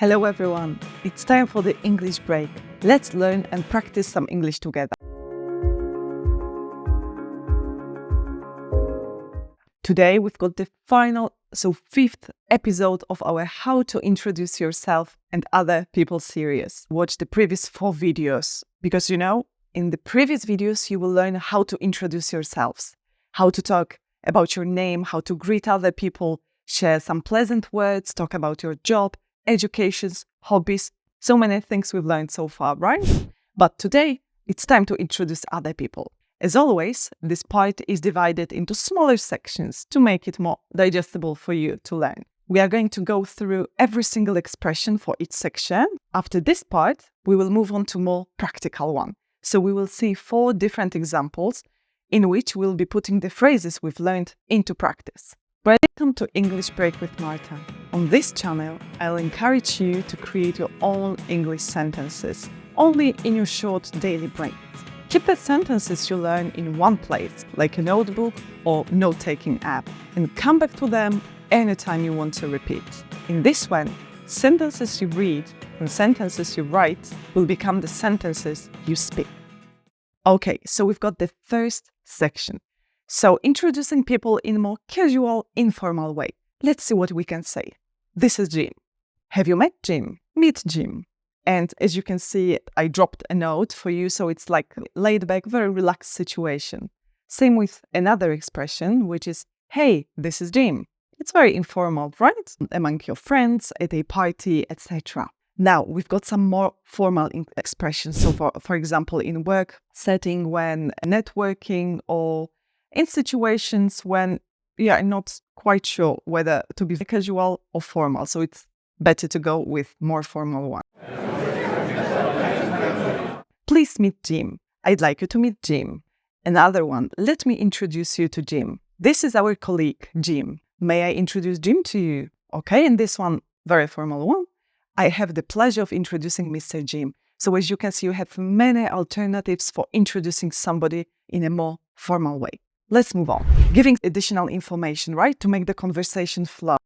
Hello everyone, it's time for the English break. Let's learn and practice some English together. Today we've got the fifth episode of our How to Introduce Yourself and Other People series. Watch the previous 4 videos because in the previous videos you will learn how to introduce yourselves, how to talk about your name, how to greet other people, share some pleasant words, talk about your job, educations, hobbies, so many things we've learned so far, right? But today, it's time to introduce other people. As always, this part is divided into smaller sections to make it more digestible for you to learn. We are going to go through every single expression for each section. After this part, we will move on to more practical one. So we will see 4 different examples in which we'll be putting the phrases we've learned into practice. Welcome to English Break with Marta. On this channel, I'll encourage you to create your own English sentences, only in your short daily breaks. Keep the sentences you learn in one place, like a notebook or note-taking app, and come back to them anytime you want to repeat. In this one, sentences you read and sentences you write will become the sentences you speak. Okay, so we've got the first section. So, introducing people in a more casual, informal way. Let's see what we can say. This is Jim. Have you met Jim? Meet Jim. And as you can see, I dropped a note for you, so it's like laid back, very relaxed situation. Same with another expression, which is, hey, this is Jim. It's very informal, right? Among your friends, at a party, etc. Now, we've got some more formal expressions. So, for example, in work setting, when networking, or in situations when you're not quite sure whether to be casual or formal. So it's better to go with more formal one. Please meet Jim. I'd like you to meet Jim. Another one. Let me introduce you to Jim. This is our colleague, Jim. May I introduce Jim to you? Okay, and this one, very formal one. I have the pleasure of introducing Mr. Jim. So as you can see, you have many alternatives for introducing somebody in a more formal way. Let's move on. Giving additional information, right, to make the conversation flow.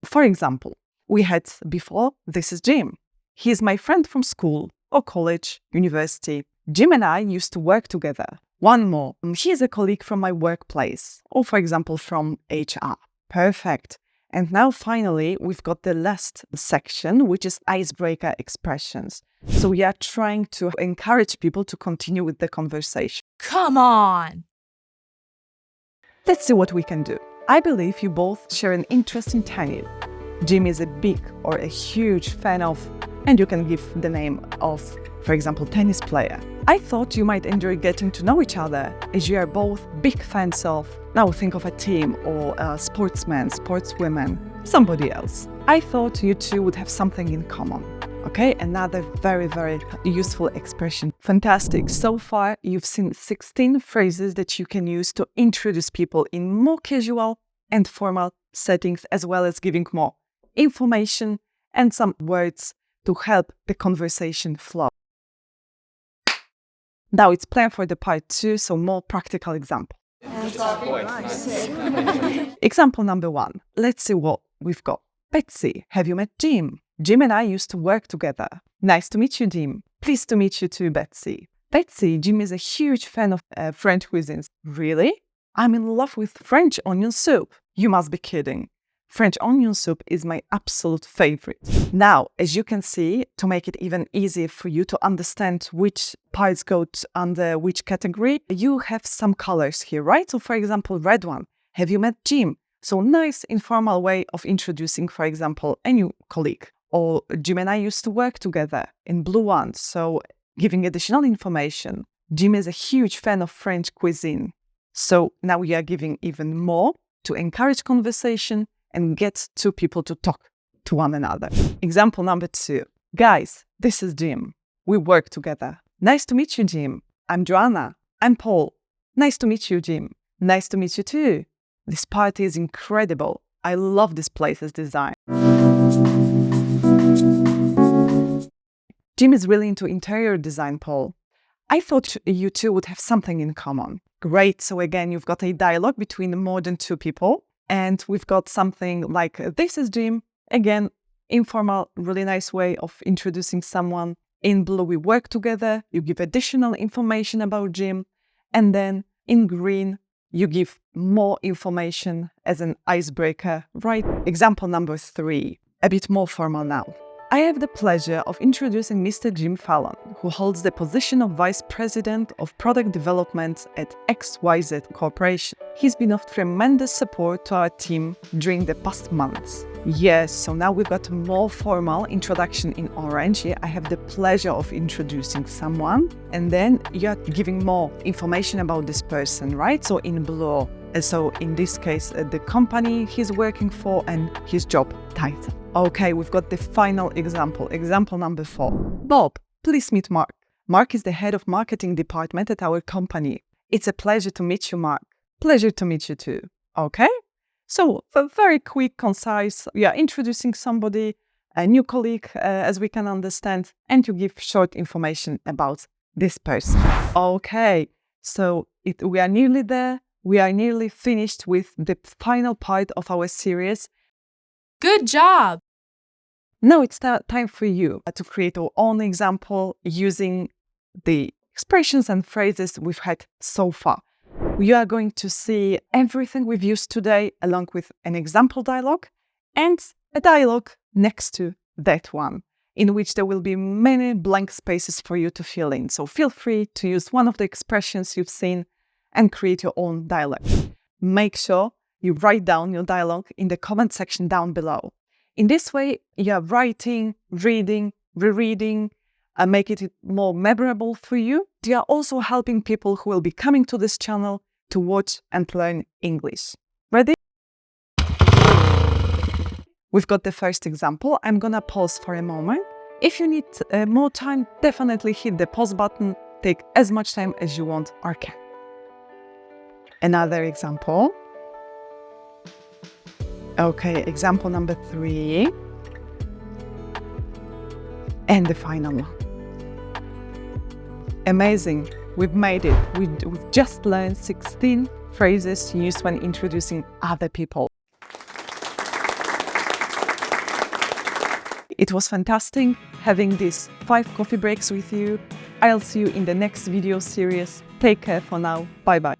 For example, we had before, this is Jim. He is my friend from school or college, university. Jim and I used to work together. One more, he is a colleague from my workplace, or for example, from HR. Perfect. And now finally, we've got the last section, which is icebreaker expressions. So we are trying to encourage people to continue with the conversation. Come on! Let's see what we can do. I believe you both share an interest in tennis. Jim is a big or a huge fan of, and you can give the name of, for example, tennis player. I thought you might enjoy getting to know each other as you are both big fans of. Now think of a team or a sportsman, sportswoman, somebody else. I thought you two would have something in common. Okay, another very, very useful expression. Fantastic. So far, you've seen 16 phrases that you can use to introduce people in more casual and formal settings, as well as giving more information and some words to help the conversation flow. Now it's planned for the part 2, so more practical example. Example number 1. Let's see what we've got. Betsy, have you met Jim? Jim and I used to work together. Nice to meet you, Jim. Pleased to meet you too, Betsy. Betsy, Jim is a huge fan of French cuisines. Really? I'm in love with French onion soup. You must be kidding. French onion soup is my absolute favorite. Now, as you can see, to make it even easier for you to understand which parts go under which category, you have some colors here, right? So for example, red one, have you met Jim? So nice informal way of introducing, for example, a new colleague. Or Jim and I used to work together. In blue one, so giving additional information. Jim is a huge fan of French cuisine. So now we are giving even more to encourage conversation and get 2 people to talk to one another. Example number 2. Guys, this is Jim. We work together. Nice to meet you, Jim. I'm Joanna. I'm Paul. Nice to meet you, Jim. Nice to meet you too. This party is incredible. I love this place's design. Jim is really into interior design, Paul. I thought you two would have something in common. Great. So again, you've got a dialogue between more than 2 people. And we've got something like this is gym. Again, informal, really nice way of introducing someone. In blue, we work together. You give additional information about gym. And then in green, you give more information as an icebreaker, right? Example number 3, a bit more formal now. I have the pleasure of introducing Mr. Jim Fallon, who holds the position of Vice President of Product Development at XYZ Corporation. He's been of tremendous support to our team during the past months. Yes, so now we've got a more formal introduction in orange. Here I have the pleasure of introducing someone, and then you're giving more information about this person, right? So in blue, so in this case, the company he's working for and his job title. Okay, we've got the final example. Example number 4. Bob, please meet Mark. Mark is the head of marketing department at our company. It's a pleasure to meet you, Mark. Pleasure to meet you too. Okay? So, very quick, concise. We are introducing somebody, a new colleague, as we can understand, and you give short information about this person. Okay, so we are nearly there. We are nearly finished with the final part of our series. Good job! Now it's time for you to create our own example using the expressions and phrases we've had so far. You are going to see everything we've used today along with an example dialogue and a dialogue next to that one, in which there will be many blank spaces for you to fill in. So feel free to use one of the expressions you've seen and create your own dialogue. Make sure you write down your dialogue in the comment section down below. In this way, you are writing, reading, rereading, and make it more memorable for you. You are also helping people who will be coming to this channel to watch and learn English. Ready? We've got the first example. I'm gonna pause for a moment. If you need more time, definitely hit the pause button. Take as much time as you want or can. Another example. Okay, example number 3. And the final one. Amazing, we've made it. We've just learned 16 phrases used when introducing other people. It was fantastic having these 5 coffee breaks with you. I'll see you in the next video series. Take care for now. Bye-bye.